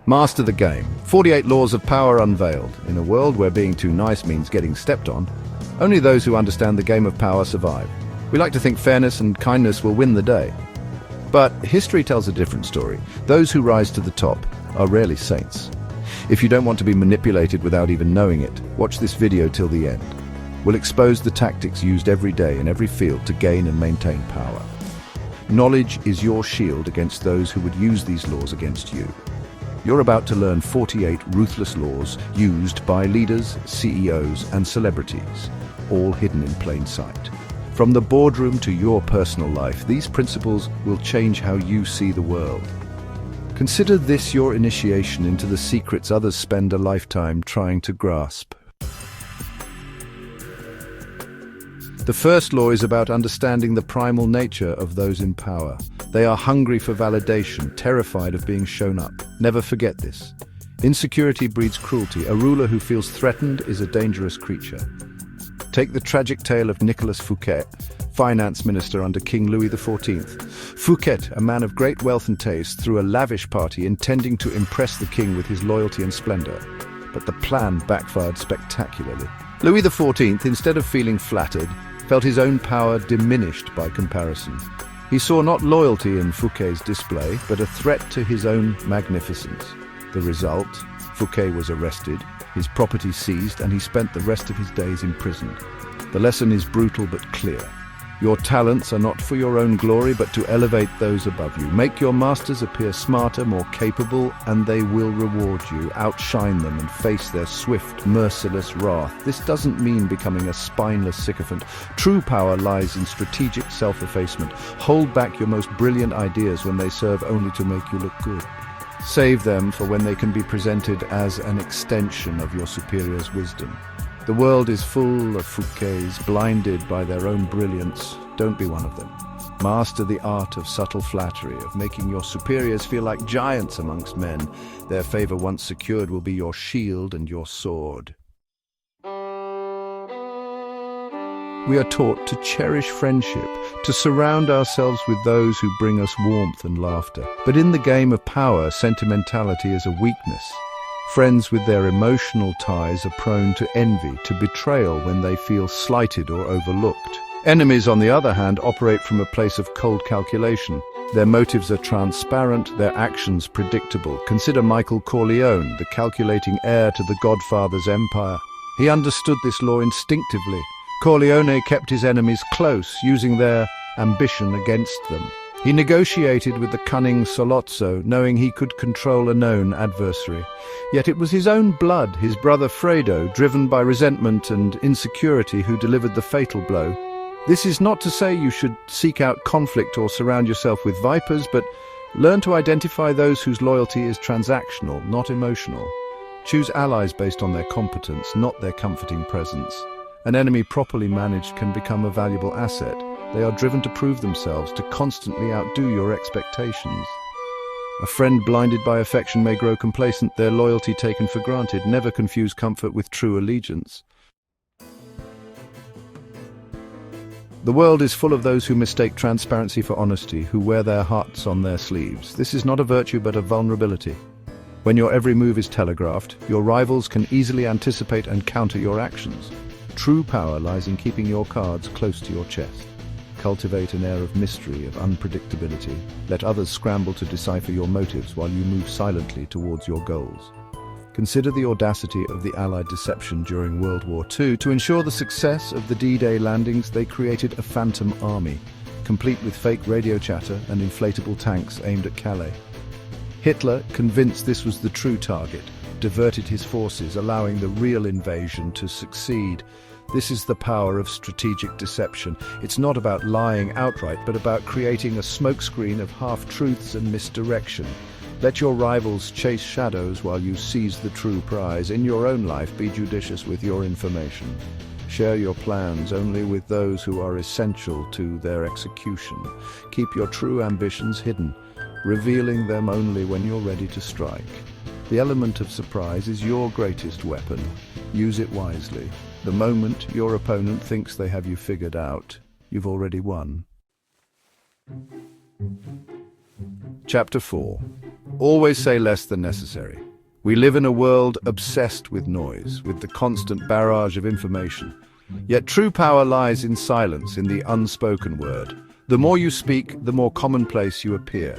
Master the game. 48 laws of power unveiled. In a world where being too nice means getting stepped on, only those who understand the game of power survive. We like to think fairness and kindness will win the day. But history tells a different story. Those who rise to the top are rarely saints. If you don't want to be manipulated without even knowing it, watch this video till the end. We'll expose the tactics used every day in every field to gain and maintain power. Knowledge is your shield against those who would use these laws against you. You're about to learn 48 ruthless laws used by leaders, CEOs, and celebrities, all hidden in plain sight. From the boardroom to your personal life, these principles will change how you see the world. Consider this your initiation into the secrets others spend a lifetime trying to grasp. The first law is about understanding the primal nature of those in power. They are hungry for validation, terrified of being shown up. Never forget this. Insecurity breeds cruelty. A ruler who feels threatened is a dangerous creature. Take the tragic tale of Nicolas Fouquet, finance minister under King Louis XIV. Fouquet, a man of great wealth and taste, threw a lavish party intending to impress the king with his loyalty and splendor. But the plan backfired spectacularly. Louis XIV, instead of feeling flattered, felt his own power diminished by comparison. He saw not loyalty in Fouquet's display, but a threat to his own magnificence. The result? Fouquet was arrested, his property seized, and he spent the rest of his days imprisoned. The lesson is brutal but clear. Your talents are not for your own glory, but to elevate those above you. Make your masters appear smarter, more capable, and they will reward you. Outshine them and face their swift, merciless wrath. This doesn't mean becoming a spineless sycophant. True power lies in strategic self-effacement. Hold back your most brilliant ideas when they serve only to make you look good. Save them for when they can be presented as an extension of your superior's wisdom. The world is full of Fouquets, blinded by their own brilliance. Don't be one of them. Master the art of subtle flattery, of making your superiors feel like giants amongst men. Their favor once secured will be your shield and your sword. We are taught to cherish friendship, to surround ourselves with those who bring us warmth and laughter. But in the game of power, sentimentality is a weakness. Friends with their emotional ties are prone to envy, to betrayal when they feel slighted or overlooked. Enemies, on the other hand, operate from a place of cold calculation. Their motives are transparent, their actions predictable. Consider Michael Corleone, the calculating heir to the Godfather's empire. He understood this law instinctively. Corleone kept his enemies close, using their ambition against them. He negotiated with the cunning Sollozzo, knowing he could control a known adversary. Yet it was his own blood, his brother Fredo, driven by resentment and insecurity, who delivered the fatal blow. This is not to say you should seek out conflict or surround yourself with vipers, but learn to identify those whose loyalty is transactional, not emotional. Choose allies based on their competence, not their comforting presence. An enemy properly managed can become a valuable asset. They are driven to prove themselves, to constantly outdo your expectations. A friend blinded by affection may grow complacent, their loyalty taken for granted. Never confuse comfort with true allegiance. The world is full of those who mistake transparency for honesty, who wear their hearts on their sleeves. This is not a virtue but a vulnerability. When your every move is telegraphed, your rivals can easily anticipate and counter your actions. True power lies in keeping your cards close to your chest. Cultivate an air of mystery, of unpredictability. Let others scramble to decipher your motives while you move silently towards your goals. Consider the audacity of the Allied deception during World War II. To ensure the success of the D-Day landings, they created a phantom army, complete with fake radio chatter and inflatable tanks aimed at Calais. Hitler, convinced this was the true target, diverted his forces, allowing the real invasion to succeed. This is the power of strategic deception. It's not about lying outright, but about creating a smokescreen of half-truths and misdirection. Let your rivals chase shadows while you seize the true prize. In your own life, be judicious with your information. Share your plans only with those who are essential to their execution. Keep your true ambitions hidden, revealing them only when you're ready to strike. The element of surprise is your greatest weapon. Use it wisely. The moment your opponent thinks they have you figured out, you've already won. Chapter 4. Always say less than necessary. We live in a world obsessed with noise, with the constant barrage of information. Yet true power lies in silence, in the unspoken word. The more you speak, the more commonplace you appear.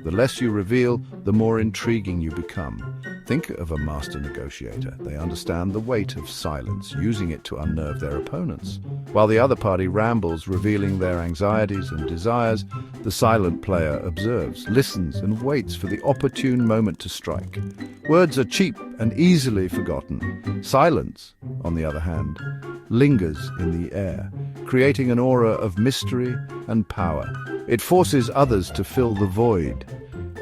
The less you reveal, the more intriguing you become. Think of a master negotiator. They understand the weight of silence, using it to unnerve their opponents. While the other party rambles, revealing their anxieties and desires, the silent player observes, listens, and waits for the opportune moment to strike. Words are cheap and easily forgotten. Silence, on the other hand, lingers in the air, creating an aura of mystery and power. It forces others to fill the void,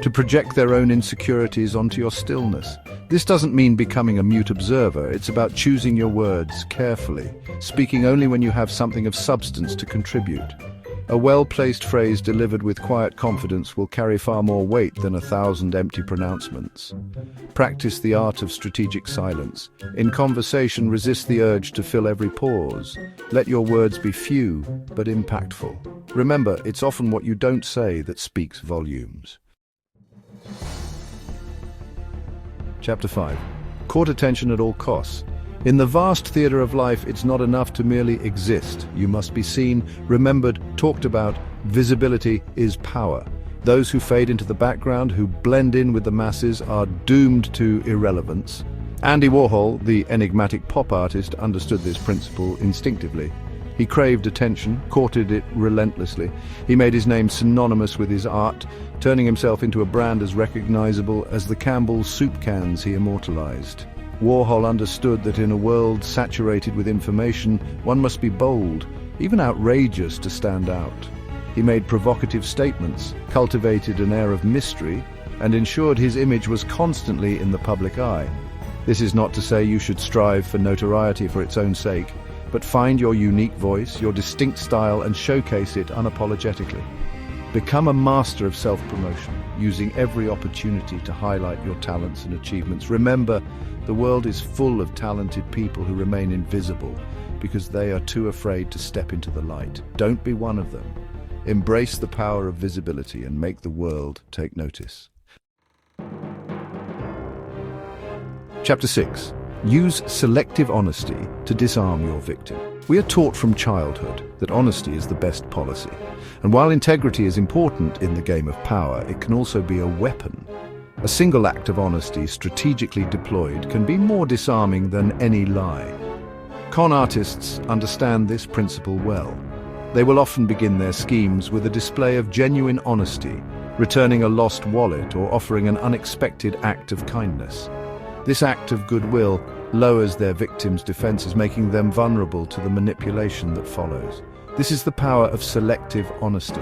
to project their own insecurities onto your stillness. This doesn't mean becoming a mute observer. It's about choosing your words carefully, speaking only when you have something of substance to contribute. A well-placed phrase delivered with quiet confidence will carry far more weight than 1,000 empty pronouncements. Practice the art of strategic silence. In conversation, resist the urge to fill every pause. Let your words be few, but impactful. Remember, it's often what you don't say that speaks volumes. Chapter 5. Court attention at all costs. In the vast theatre of life, it's not enough to merely exist. You must be seen, remembered, talked about. Visibility is power. Those who fade into the background, who blend in with the masses, are doomed to irrelevance. Andy Warhol, the enigmatic pop artist, understood this principle instinctively. He craved attention, courted it relentlessly. He made his name synonymous with his art, turning himself into a brand as recognizable as the Campbell's soup cans he immortalized. Warhol understood that in a world saturated with information, one must be bold, even outrageous, to stand out. He made provocative statements, cultivated an air of mystery, and ensured his image was constantly in the public eye. This is not to say you should strive for notoriety for its own sake, but find your unique voice, your distinct style, and showcase it unapologetically. Become a master of self-promotion, using every opportunity to highlight your talents and achievements. Remember, the world is full of talented people who remain invisible because they are too afraid to step into the light. Don't be one of them. Embrace the power of visibility and make the world take notice. Chapter 6. Use selective honesty to disarm your victim. We are taught from childhood that honesty is the best policy. And while integrity is important in the game of power, it can also be a weapon. A single act of honesty strategically deployed can be more disarming than any lie. Con artists understand this principle well. They will often begin their schemes with a display of genuine honesty, returning a lost wallet or offering an unexpected act of kindness. This act of goodwill lowers their victims' defenses, making them vulnerable to the manipulation that follows. This is the power of selective honesty.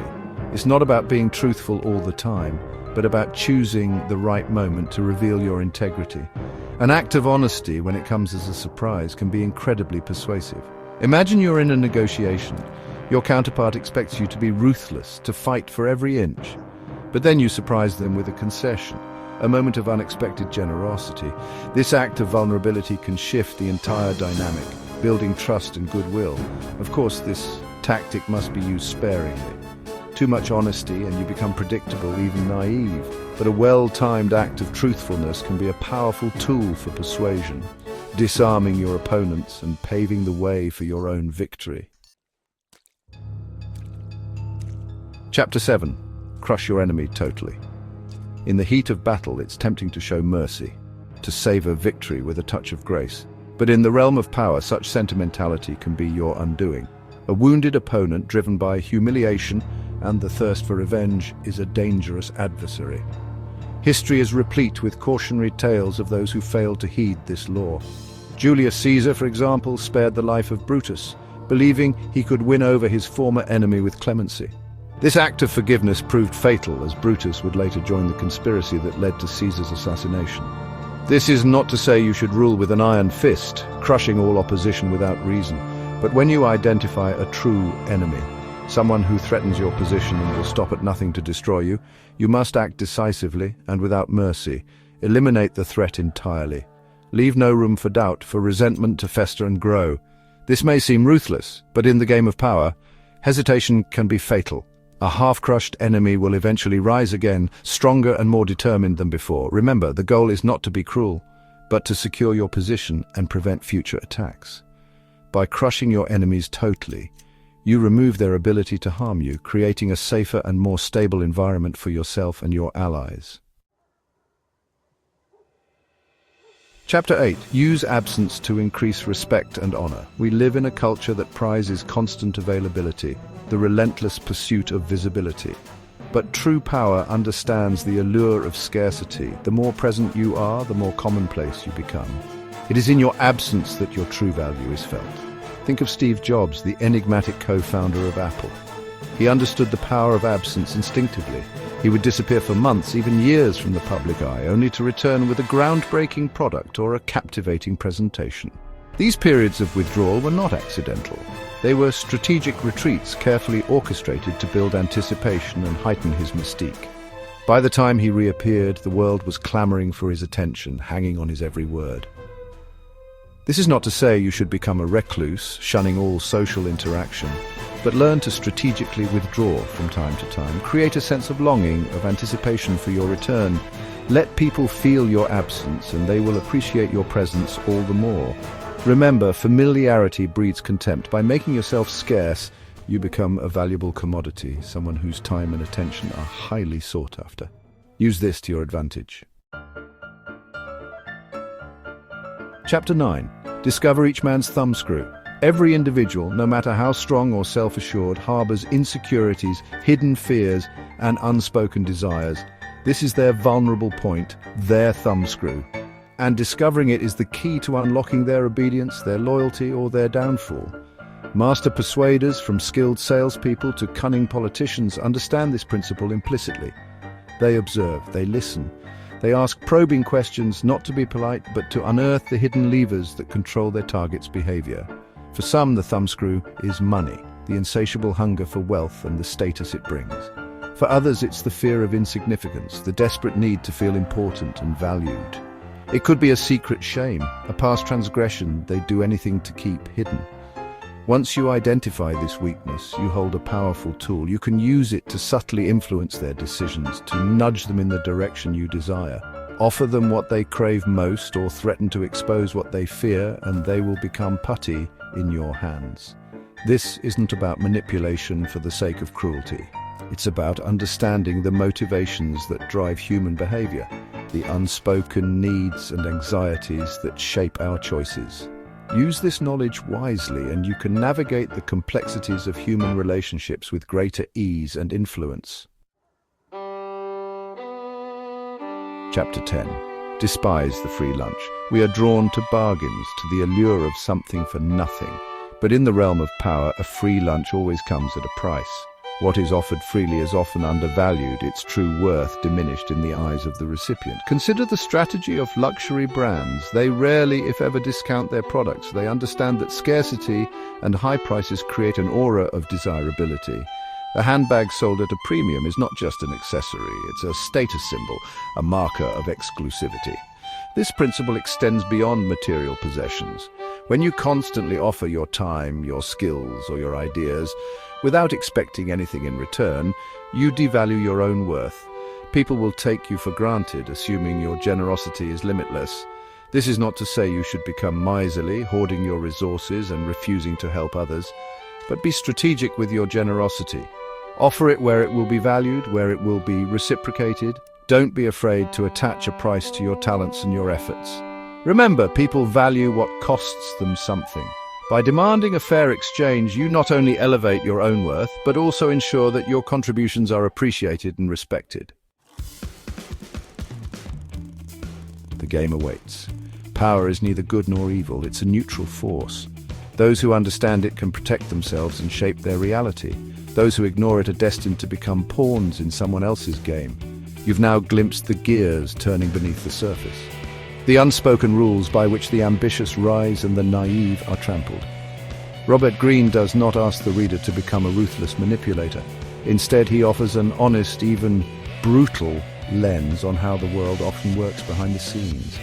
It's not about being truthful all the time, but about choosing the right moment to reveal your integrity. An act of honesty, when it comes as a surprise, can be incredibly persuasive. Imagine you're in a negotiation. Your counterpart expects you to be ruthless, to fight for every inch. But then you surprise them with a concession, a moment of unexpected generosity. This act of vulnerability can shift the entire dynamic, building trust and goodwill. Of course, this tactic must be used sparingly. Too much honesty and you become predictable, even naive. But a well-timed act of truthfulness can be a powerful tool for persuasion, disarming your opponents and paving the way for your own victory. Chapter 7. Crush your enemy totally. In the heat of battle, it's tempting to show mercy, to savor victory with a touch of grace. But in the realm of power, such sentimentality can be your undoing. A wounded opponent driven by humiliation and the thirst for revenge is a dangerous adversary. History is replete with cautionary tales of those who failed to heed this law. Julius Caesar, for example, spared the life of Brutus, believing he could win over his former enemy with clemency. This act of forgiveness proved fatal, as Brutus would later join the conspiracy that led to Caesar's assassination. This is not to say you should rule with an iron fist, crushing all opposition without reason, but when you identify a true enemy, someone who threatens your position and will stop at nothing to destroy you, you must act decisively and without mercy. Eliminate the threat entirely. Leave no room for doubt, for resentment to fester and grow. This may seem ruthless, but in the game of power, hesitation can be fatal. A half-crushed enemy will eventually rise again, stronger and more determined than before. Remember, the goal is not to be cruel, but to secure your position and prevent future attacks. By crushing your enemies totally, you remove their ability to harm you, creating a safer and more stable environment for yourself and your allies. Chapter 8. Use absence to increase respect and honor. We live in a culture that prizes constant availability, the relentless pursuit of visibility. But true power understands the allure of scarcity. The more present you are, the more commonplace you become. It is in your absence that your true value is felt. Think of Steve Jobs, the enigmatic co-founder of Apple. He understood the power of absence instinctively. He would disappear for months, even years from the public eye, only to return with a groundbreaking product or a captivating presentation. These periods of withdrawal were not accidental. They were strategic retreats carefully orchestrated to build anticipation and heighten his mystique. By the time he reappeared, the world was clamoring for his attention, hanging on his every word. This is not to say you should become a recluse, shunning all social interaction, but learn to strategically withdraw from time to time. Create a sense of longing, of anticipation for your return. Let people feel your absence, and they will appreciate your presence all the more. Remember, familiarity breeds contempt. By making yourself scarce, you become a valuable commodity, someone whose time and attention are highly sought after. Use this to your advantage. Chapter 9. Discover each man's thumbscrew. Every individual, no matter how strong or self-assured, harbors insecurities, hidden fears, and unspoken desires. This is their vulnerable point, their thumbscrew. And discovering it is the key to unlocking their obedience, their loyalty, or their downfall. Master persuaders, from skilled salespeople to cunning politicians, understand this principle implicitly. They observe, they listen. They ask probing questions, not to be polite, but to unearth the hidden levers that control their target's behavior. For some, the thumbscrew is money, the insatiable hunger for wealth and the status it brings. For others, it's the fear of insignificance, the desperate need to feel important and valued. It could be a secret shame, a past transgression they'd do anything to keep hidden. Once you identify this weakness, you hold a powerful tool. You can use it to subtly influence their decisions, to nudge them in the direction you desire. Offer them what they crave most or threaten to expose what they fear, and they will become putty in your hands. This isn't about manipulation for the sake of cruelty. It's about understanding the motivations that drive human behavior, the unspoken needs and anxieties that shape our choices. Use this knowledge wisely, and you can navigate the complexities of human relationships with greater ease and influence. Chapter 10. Despise the free lunch. We are drawn to bargains, to the allure of something for nothing. But in the realm of power, a free lunch always comes at a price. What is offered freely is often undervalued, its true worth diminished in the eyes of the recipient. Consider the strategy of luxury brands. They rarely, if ever, discount their products. They understand that scarcity and high prices create an aura of desirability. A handbag sold at a premium is not just an accessory, it's a status symbol, a marker of exclusivity. This principle extends beyond material possessions. When you constantly offer your time, your skills, or your ideas, without expecting anything in return, you devalue your own worth. People will take you for granted, assuming your generosity is limitless. This is not to say you should become miserly, hoarding your resources and refusing to help others, but be strategic with your generosity. Offer it where it will be valued, where it will be reciprocated. Don't be afraid to attach a price to your talents and your efforts. Remember, people value what costs them something. By demanding a fair exchange, you not only elevate your own worth, but also ensure that your contributions are appreciated and respected. The game awaits. Power is neither good nor evil, it's a neutral force. Those who understand it can protect themselves and shape their reality. Those who ignore it are destined to become pawns in someone else's game. You've now glimpsed the gears turning beneath the surface. The unspoken rules by which the ambitious rise and the naive are trampled. Robert Greene does not ask the reader to become a ruthless manipulator. Instead, he offers an honest, even brutal lens on how the world often works behind the scenes.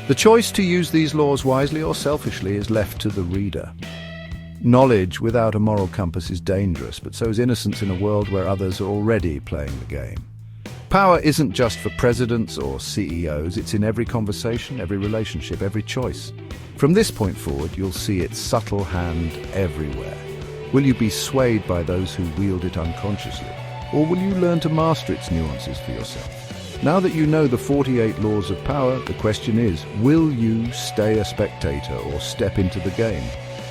The choice to use these laws wisely or selfishly is left to the reader. Knowledge without a moral compass is dangerous, but so is innocence in a world where others are already playing the game. Power isn't just for presidents or CEOs, it's in every conversation, every relationship, every choice. From this point forward, you'll see its subtle hand everywhere. Will you be swayed by those who wield it unconsciously, or will you learn to master its nuances for yourself? Now that you know the 48 laws of power, the question is, will you stay a spectator or step into the game?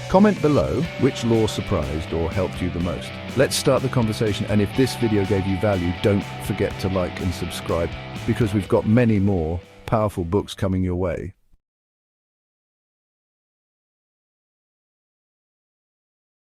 Comment below which law surprised or helped you the most. Let's start the conversation, and if this video gave you value, don't forget to like and subscribe, because we've got many more powerful books coming your way.